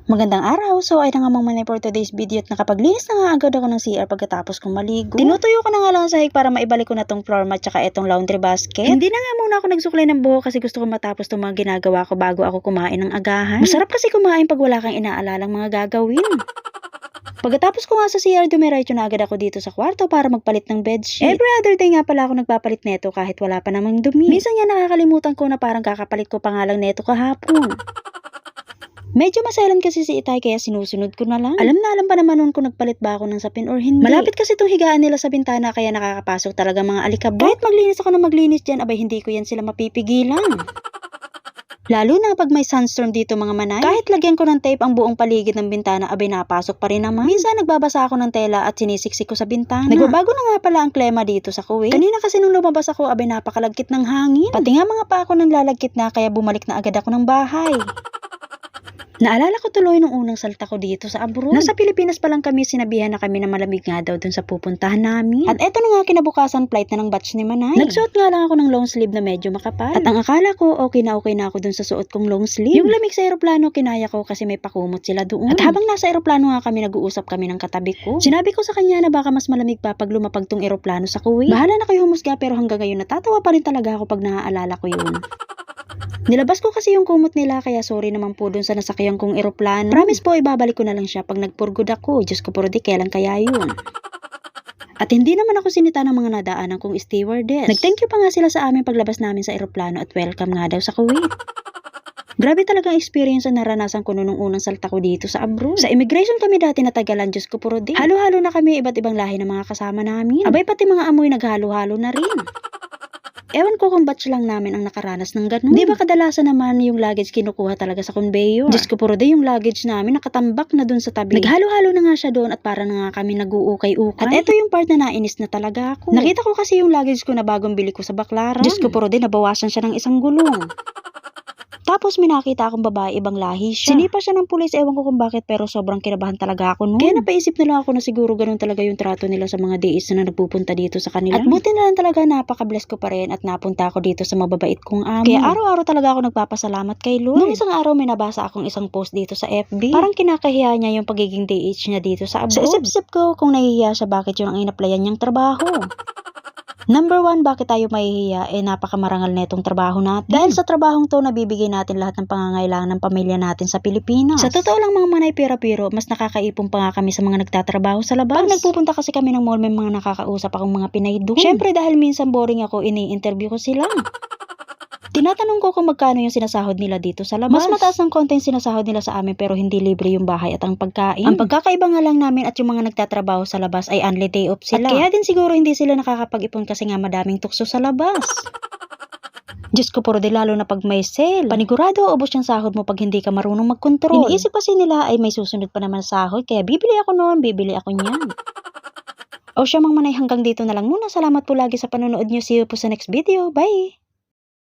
Magandang araw! So ay na nga mga for today's video at nakapaglinis na nga agad ako ng CR pagkatapos kong maligo. Tinutuyo ko na nga lang sa sahig para maibalik ko na tong floor mat tsaka itong laundry basket. Hindi na nga muna ako nagsuklay ng buhok kasi gusto ko matapos itong mga ginagawa ko bago ako kumain ng agahan. Masarap kasi kumain pag wala kang inaalalang mga gagawin. Pagkatapos ko nga sa CR, dumiretso na agad ako dito sa kwarto para magpalit ng bedsheet. Every other day nga pala ako nagpapalit neto kahit wala pa namang dumi. Minsan nga nakakalimutan ko na parang kakapalit ko pa nga lang neto kahapon. Medyo maselan kasi si Itay kaya sinusunod ko na lang. Alam pa naman nun kung nagpalit ba ako ng sapin or hindi. Malapit kasi itong higaan nila sa bintana kaya nakakapasok talaga mga alikabok. Kahit maglinis ako na maglinis dyan, abay hindi ko yan sila mapipigilan. Lalo na pag may sunstorm dito mga manay. Kahit lagyan ko ng tape ang buong paligid ng bintana, abay napasok pa rin naman. Minsan nagbabasa ako ng tela at sinisiksik ko sa bintana. Nagbabago na nga pala ang klima dito sa Kuwait. Kanina kasi nung lumabas ako, abay napakalagkit ng hangin. Pati nga mga pa ako nang lalagkit na kaya bumalik na agad ako ng bahay. Naalala ko tuloy nung unang salta ko dito sa abroad. Nasa Pilipinas pa lang kami, sinabihan na kami na malamig nga daw dun sa pupuntahan namin. At eto na nga kinabukasan flight na ng batch ni Manay. Nagsuot nga lang ako ng long sleeve na medyo makapal. At ang akala ko okay na ako dun sa suot kong long sleeve. Yung lamig sa eroplano kinaya ko kasi may pakumot sila doon. At habang nasa eroplano nga kami nag-uusap kami ng katabi ko. Sinabi ko sa kanya na baka mas malamig pa pag lumapag tong eroplano sa Kuwait. Bahala na kayo humusga pero hanggang ngayon natatawa pa rin talaga ako pag naaalala ko yun. Nilabas ko kasi yung kumot nila kaya sorry naman po dun sa nasakyan kong eroplano. Promise po ibabalik ko na lang siya pag nagpurgod ako. Diyos ko po di kailan kaya yun. At hindi naman ako sinita ng mga nadaanan kong stewardess. Nag-thank you pa nga sila sa amin paglabas namin sa eroplano at welcome nga daw sa Kuwait. Grabe talagang experience ang naranasan ko nung unang salta ko dito sa abroad. Sa immigration kami dati natagalan, Diyos ko puro di. Halo-halo na kami, iba't ibang lahi ng mga kasama namin. Abay pati mga amoy naghalo-halo na rin. Ewan ko kung batch lang namin ang nakaranas ng ganun. Di ba kadalasan naman yung luggage kinukuha talaga sa conveyor? Diyos ko puro di yung luggage namin nakatambak na dun sa tabi. Naghalo-halo na nga siya doon at para na nga kami nag-uukay-ukay. At eto yung part na nainis na talaga ako. Nakita ko kasi yung luggage ko na bagong bili ko sa Baclaran. Diyos ko puro di nabawasan siya ng isang gulong. Tapos may nakita akong babae, ibang lahi siya. Sinipa siya ng pulis, ewan ko kung bakit pero sobrang kinabahan talaga ako noon. Kaya napaisip na lang ako na siguro ganun talaga yung trato nila sa mga DAs na nagpupunta dito sa kanila. At buti na lang talaga napaka-bless ko pa rin at napunta ako dito sa mababait kong amo. Kaya araw-araw talaga ako nagpapasalamat kay Lord. Noong isang araw may nabasa akong isang post dito sa FB. Parang kinakahiya niya yung pagiging DH niya dito sa abroad. Sa isip-isip ko kung nahihiya siya bakit yun ang inaplayan niyang trabaho. Number 1, bakit tayo mahihiya? Napakamarangal na itong trabaho natin. Dahil sa trabahong to, nabibigay natin lahat ng pangangailangan ng pamilya natin sa Pilipinas. Sa totoo lang mga manay pira-piro, mas nakakaipon pa nga kami sa mga nagtatrabaho sa labas. Pag nagpupunta kasi kami ng mall, may mga nakakausap akong mga Pinay doon. Syempre dahil minsan boring ako, ini-interview ko sila. Tinatanong ko kung magkano yung sinasahod nila dito sa labas. Mas mataas ng konti yung sinasahod nila sa amin pero hindi libre yung bahay at ang pagkain. Ang pagkakaiba nga lang namin at yung mga nagtatrabaho sa labas ay only day off sila. At kaya din siguro hindi sila nakakapag-ipon kasi nga madaming tukso sa labas. Diyos ko puro di lalo na pag may sale. Panigurado ubos yung sahod mo pag hindi ka marunong magkontrol. Iniisip kasi nila ay may susunod pa naman sahod kaya bibili ako noon, bibili ako niyan. O siya mang manay hanggang dito na lang muna. Salamat po lagi sa panonood niyo. See you po sa next video. Bye!